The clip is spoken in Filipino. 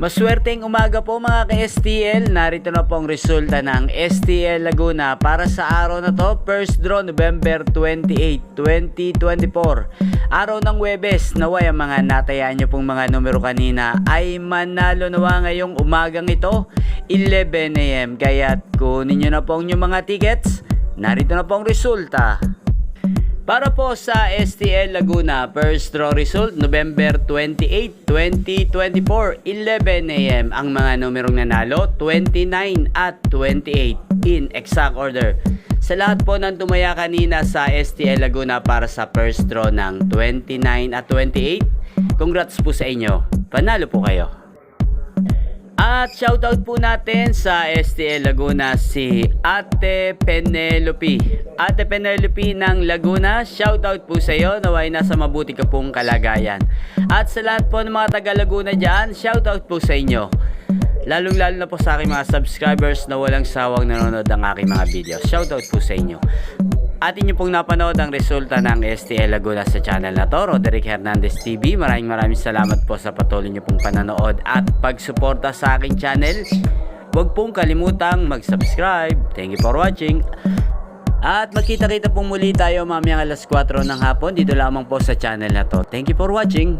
Maswerteng umaga po mga ka-STL. Narito na po ang resulta ng STL Laguna para sa araw na to. First draw November 28, 2024. Araw ng Huwebes. Naway ang mga natayaan nyo pong mga numero kanina ay manalo nawa ngayong umagang ito 11 AM. Kaya't kunin nyo na po ang inyong mga tickets. Narito na po ang resulta. Para po sa STL Laguna, first draw result, November 28, 2024, 11 AM. Ang mga numerong nanalo, 29 at 28 in exact order. Sa lahat po ng tumaya kanina sa STL Laguna para sa first draw ng 29 at 28, congrats po sa inyo. Panalo po kayo. At shoutout po natin sa STL Laguna si Ate Penelope. Ate Penelope ng Laguna, shoutout po sa iyo. Naway nasa mabuti ka pong kalagayan. At sa lahat po ng mga taga Laguna dyan, shoutout po sa inyo. Lalong-lalo na po sa aking mga subscribers na walang sawang nanonood ng aking mga videos. Shoutout po sa inyo. At inyo pong napanood ang resulta ng STL Laguna sa channel na to, Roderick Hernandez TV. Maraming salamat po sa patuloy nyo pong pananood at pagsuporta sa aking channel. Huwag pong kalimutang mag-subscribe. Thank you for watching. At magkita-kita pong muli tayo mamayang alas 4 ng hapon dito lamang po sa channel na to. Thank you for watching.